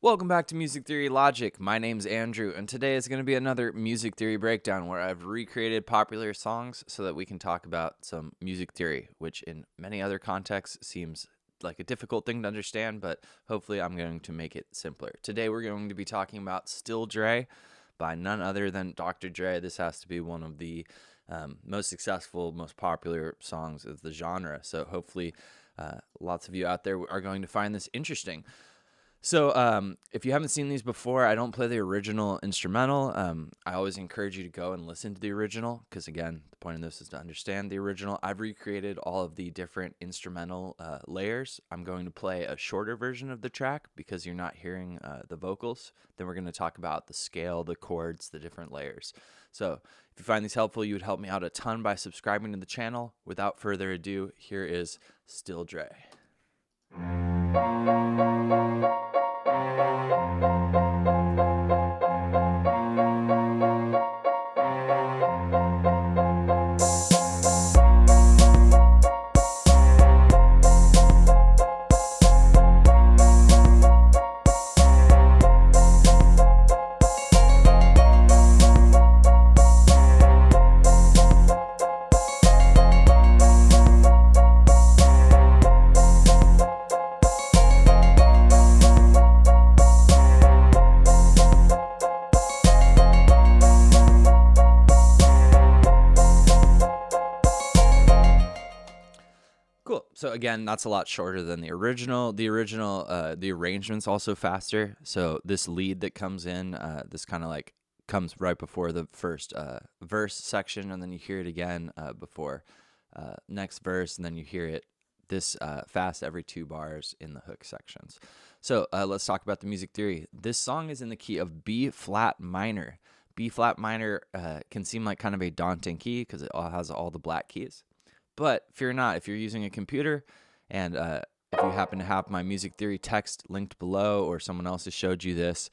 Welcome back to Music Theory Logic. My name's Andrew, and today is going to be another music theory breakdown where I've recreated popular songs so that we can talk about some music theory, which in many other contexts seems like a difficult thing to understand, but hopefully I'm going to make it simpler. Today we're going to be talking about Still Dre by none other than Dr. Dre. This has to be one of the most successful, most popular songs of the genre, so hopefully lots of you out there are going to find this interesting. So if you haven't seen these before, I don't play the original instrumental. I always encourage you to go and listen to the original because, again, the point of this is to understand the original. I've recreated all of the different instrumental layers. I'm going to play a shorter version of the track because you're not hearing the vocals. Then we're going to talk about the scale, the chords, the different layers. So if you find these helpful, you would help me out a ton by subscribing to the channel. Without further ado, here is Still Dre. Cool. So again, that's a lot shorter than the original. The arrangement's also faster. So this lead that comes in, this kind of like comes right before the first verse section, and then you hear it again before next verse, and then you hear it this fast every 2 bars in the hook sections. So let's talk about the music theory. This song is in the key of B flat minor. B flat minor can seem like kind of a daunting key because it has all the black keys. But fear not, if you're using a computer and if you happen to have my music theory text linked below or someone else has showed you this,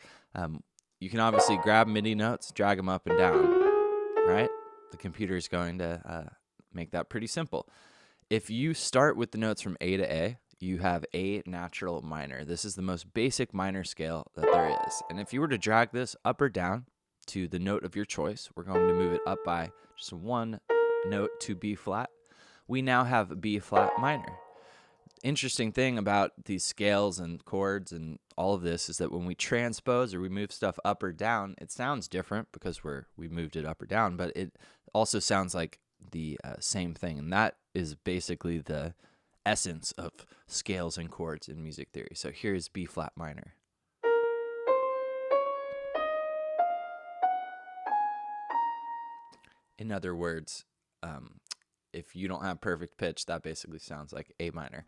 you can obviously grab MIDI notes, drag them up and down, right? The computer is going to make that pretty simple. If you start with the notes from A to A, you have A natural minor. This is the most basic minor scale that there is. And if you were to drag this up or down to the note of your choice, we're going to move it up by just 1 note to B flat. We now have B flat minor. Interesting thing about these scales and chords and all of this is that when we transpose or we move stuff up or down, it sounds different because we moved it up or down, but it also sounds like the same thing. And that is basically the essence of scales and chords in music theory. So here's B flat minor. In other words, if you don't have perfect pitch, that basically sounds like A minor,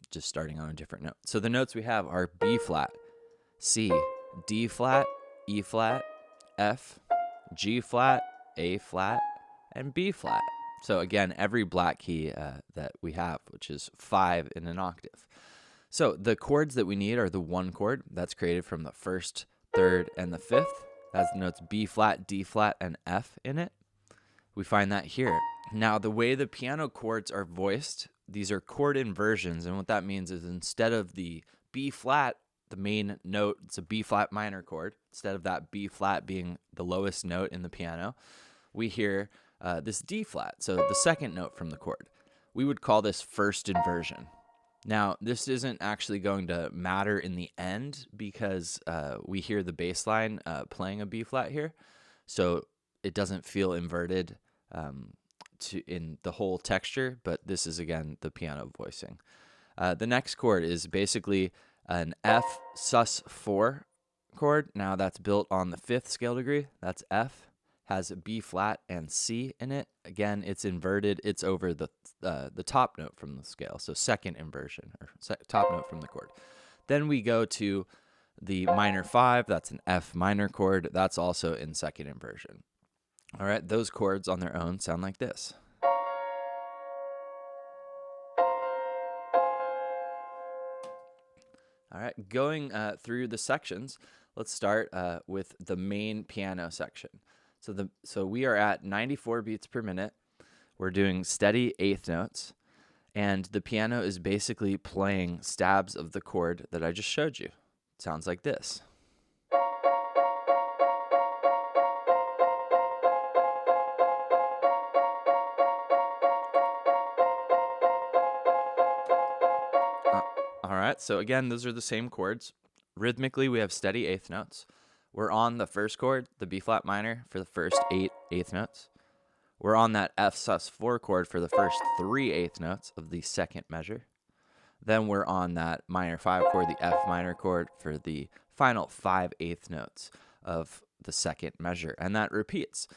just starting on a different note. So the notes we have are B flat, C, D flat, E flat, F, G flat, A flat, and B flat. So again, every black key that we have, which is 5 in an octave. So the chords that we need are the 1 chord that's created from the 1st, 3rd, and the 5th. That's the notes B flat, D flat, and F in it. We find that here. Now, the way the piano chords are voiced, these are chord inversions, and what that means is instead of the B flat, the main note, it's a B flat minor chord. Instead of that B flat being the lowest note in the piano, we hear this D flat, so the second note from the chord. We would call this first inversion. Now, this isn't actually going to matter in the end because we hear the bass line playing a B flat here, so it doesn't feel inverted in the whole texture, but this is, again, the piano voicing. The next chord is basically an F sus4 chord. Now, that's built on the 5th scale degree. That's F, has a B flat and C in it. Again, it's inverted. It's over the top note from the scale, so second inversion, or top note from the chord. Then we go to the minor 5. That's an F minor chord. That's also in second inversion. All right, those chords on their own sound like this. All right, going through the sections, let's start with the main piano section. So we are at 94 beats per minute. We're doing steady 8th notes, and the piano is basically playing stabs of the chord that I just showed you. sounds like this. All right, so again, those are the same chords. Rhythmically, we have steady eighth notes. We're on the first chord, the B flat minor, for the first 8 eighth notes. We're on that F sus4 chord for the first 3 eighth notes of the second measure. Then we're on that minor 5 chord, the F minor chord, for the final 5 eighth notes of the second measure, and that repeats.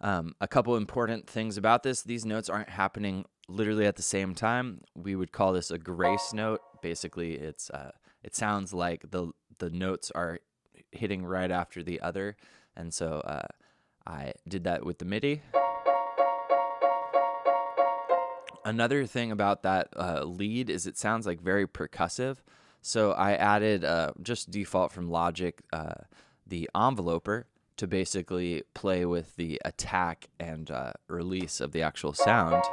A couple important things about this: these notes aren't happening literally at the same time. We would call this a grace note. Basically, it sounds like the notes are hitting right after the other, and so I did that with the MIDI. Another thing about that lead is it sounds like very percussive. So I added, just default from Logic, the enveloper to basically play with the attack and release of the actual sound.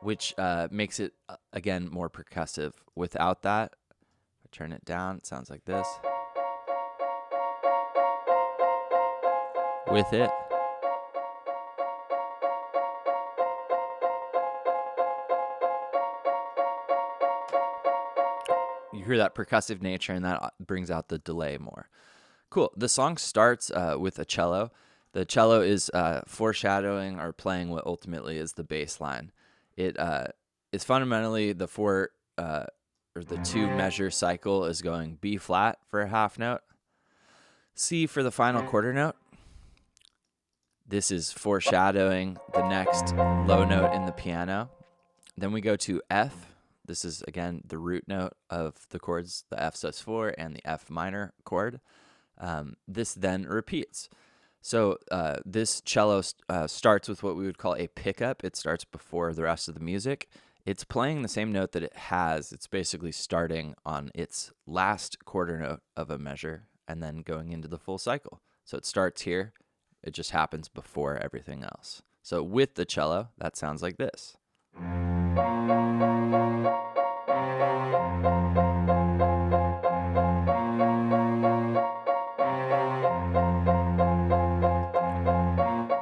Which makes it, again, more percussive. Without that, if I turn it down, it sounds like this. With it, you hear that percussive nature, and that brings out the delay more. Cool. The song starts with a cello. The cello is foreshadowing or playing what ultimately is the bass line. It is fundamentally the 2 measure cycle is going B flat for a half note, C for the final quarter note. This is foreshadowing the next low note in the piano. Then we go to F. This is, again, the root note of the chords, the F sus4 and the F minor chord. This then repeats. So this cello starts with what we would call a pickup. It starts before the rest of the music. It's playing the same note that it has. It's basically starting on its last quarter note of a measure and then going into the full cycle. So it starts here. It just happens before everything else. So with the cello, that sounds like this.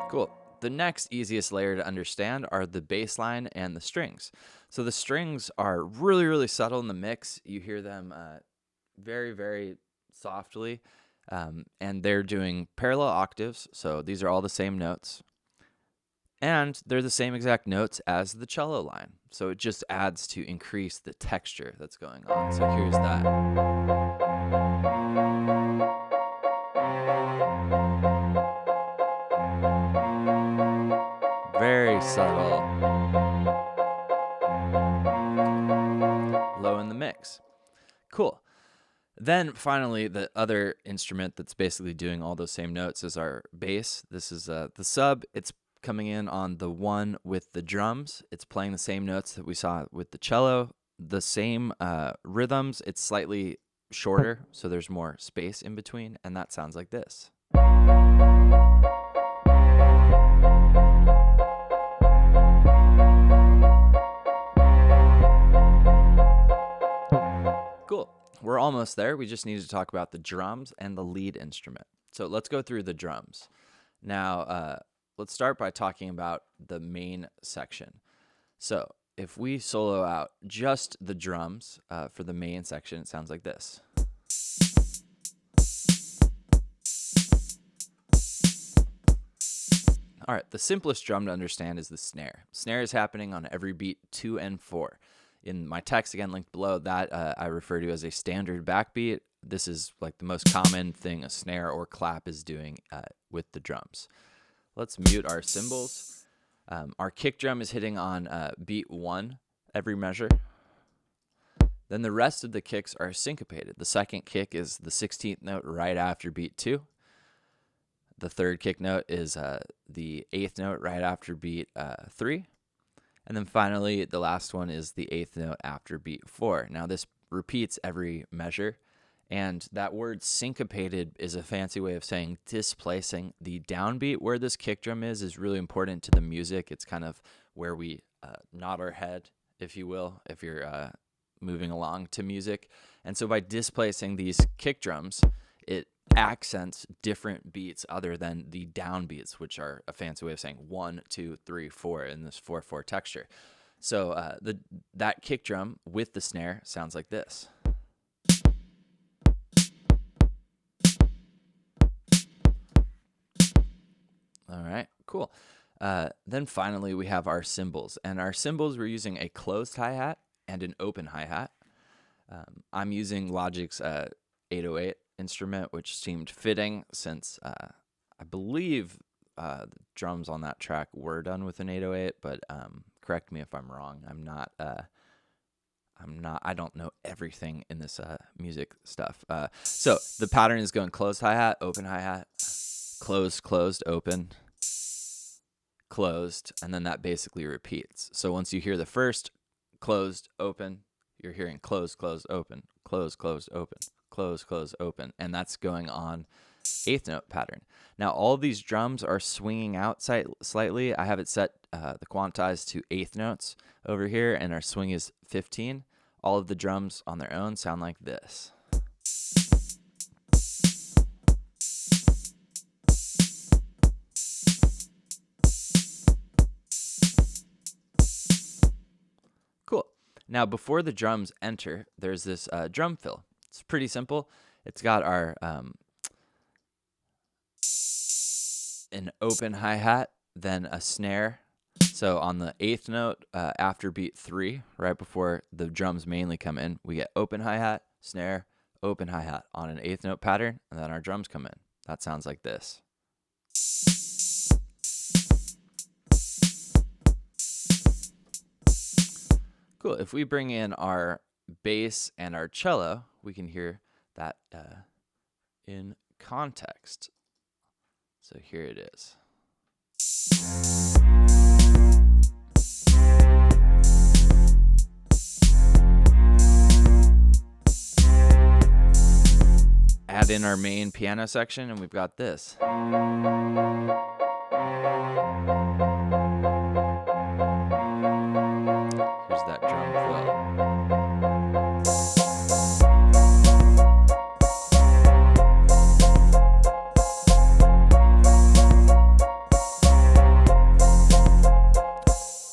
Cool. The next easiest layer to understand are the bass line and the strings. So the strings are really, really subtle in the mix. You hear them very, very softly. And they're doing parallel octaves, so these are all the same notes. And they're the same exact notes as the cello line, so it just adds to increase the texture that's going on. So here's that. Very subtle. Low in the mix. Cool. Then finally, the other instrument that's basically doing all those same notes is our bass. This is the sub. It's coming in on the 1 with the drums. It's playing the same notes that we saw with the cello. The same rhythms. It's slightly shorter, so there's more space in between, and that sounds like this. Cool. We're almost there. We just need to talk about the drums and the lead instrument. So let's go through the drums. Now, let's start by talking about the main section. So if we solo out just the drums for the main section, it sounds like this. All right, the simplest drum to understand is the snare. Snare is happening on every beat 2 and 4. In my text, again, linked below, that I refer to as a standard backbeat. This is like the most common thing a snare or clap is doing with the drums. Let's mute our cymbals. Our kick drum is hitting on beat 1 every measure. Then the rest of the kicks are syncopated. The second kick is the 16th note right after beat 2. The third kick note is the 8th note right after beat 3. And then finally, the last one is the 8th note after beat 4. Now, this repeats every measure, And that word syncopated is a fancy way of saying displacing. The downbeat where this kick drum is really important to the music. It's kind of where we nod our head, if you will, if you're moving along to music. And so by displacing these kick drums, it accents different beats other than the downbeats, which are a fancy way of saying 1, 2, 3, 4 in this 4/4 texture. So that kick drum with the snare sounds like this. All right, cool. Then finally we have our cymbals, and our cymbals, we're using a closed hi-hat and an open hi-hat. I'm using Logic's 808 instrument, which seemed fitting since I believe the drums on that track were done with an 808, but correct me if I'm wrong. I don't know everything in this music stuff. So the pattern is going closed hi-hat, open hi-hat, closed, closed, open, closed, and then that basically repeats. So once you hear the first closed, open, you're hearing close, close, open, close, close, open, close, close, open, and that's going on eighth note pattern. Now all of these drums are swinging out slightly. I have it set the quantized to eighth notes over here, and our swing is 15. All of the drums on their own sound like this. Cool. Now, before the drums enter, there's this drum fill. It's pretty simple. It's got our an open hi-hat, then a snare. So on the eighth note, after beat 3, right before the drums mainly come in, we get open hi-hat, snare, open hi-hat on an eighth note pattern, and then our drums come in. That sounds like this. Cool. If we bring in our bass and our cello, we can hear that in context. So here it is. Add in our main piano section, and we've got this. Here's that drum fill.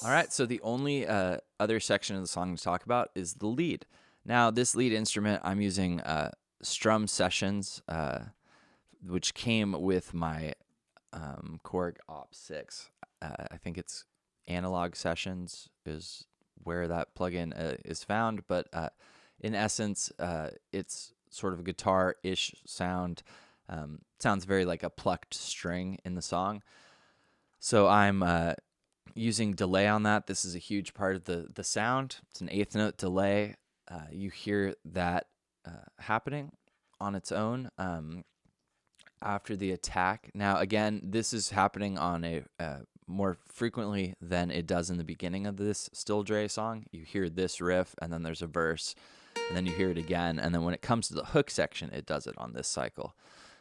All right, so the only other section of the song to talk about is the lead. Now, this lead instrument, I'm using Strum Sessions, which came with my Korg Op 6. I think it's Analog Sessions is where that plugin is found, but in essence, it's sort of a guitar-ish sound. Sounds very like a plucked string in the song. So I'm using delay on that. This is a huge part of the sound. It's an eighth note delay. You hear that happening on its own after the attack. Now, again, this is happening on a more frequently than it does in the beginning of this Still Dre song. You hear this riff, and then there's a verse, and then you hear it again, and then when it comes to the hook section, it does it on this cycle.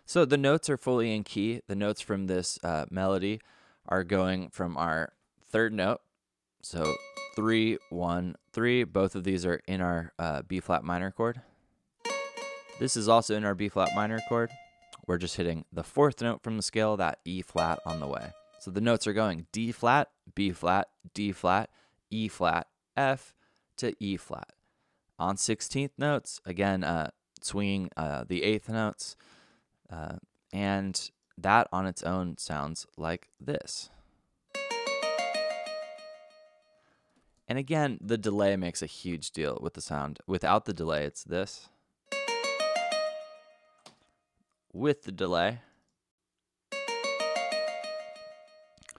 So the notes are fully in key. The notes from this melody are going from our third note, so 3, 1, 3. Both of these are in our B flat minor chord. This is also in our B flat minor chord. We're just hitting the fourth note from the scale, that E flat on the way. So the notes are going D flat, B flat, D flat, E flat, F to E flat. On 16th notes, again, swinging the eighth notes, and that on its own sounds like this. And again, the delay makes a huge deal with the sound. Without the delay, it's this. With the delay,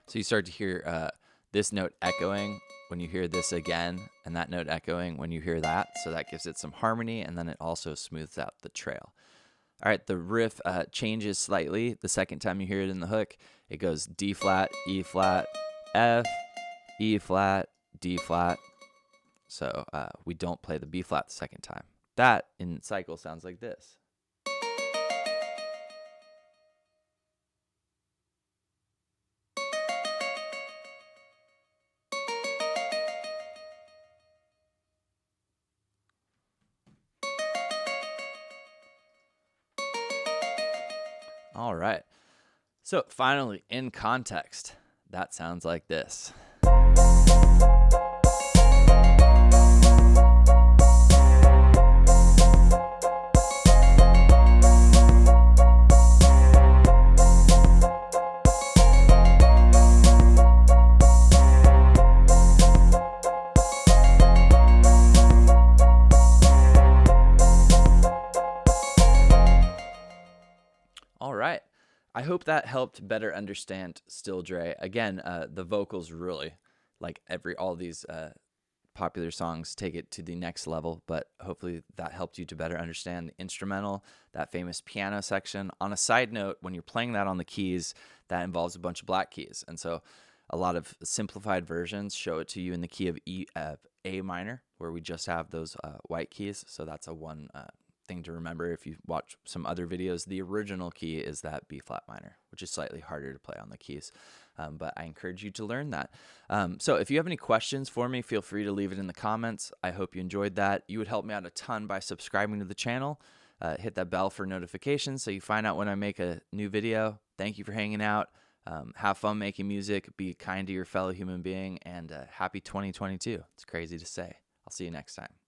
so you start to hear this note echoing when you hear this again, and that note echoing when you hear that. So that gives it some harmony, and then it also smooths out the trail. All right, the riff changes slightly the second time you hear it in the hook. It goes D flat, E flat, F, E flat, D flat. So we don't play the B flat the second time. That in cycle sounds like this. All right. So finally, in context, that sounds like this. All right. I hope that helped better understand Still Dre. Again, the vocals really, like all these popular songs, take it to the next level, but hopefully that helped you to better understand the instrumental, that famous piano section. On a side note, when you're playing that on the keys, that involves a bunch of black keys. And so a lot of simplified versions show it to you in the key of A minor, where we just have those white keys. So that's a one thing to remember if you watch some other videos. The original key is that B flat minor, which is slightly harder to play on the keys. But I encourage you to learn that. So if you have any questions for me, feel free to leave it in the comments. I hope you enjoyed that. You would help me out a ton by subscribing to the channel. Hit that bell for notifications so you find out when I make a new video. Thank you for hanging out. Have fun making music. Be kind to your fellow human being. And happy 2022. It's crazy to say. I'll see you next time.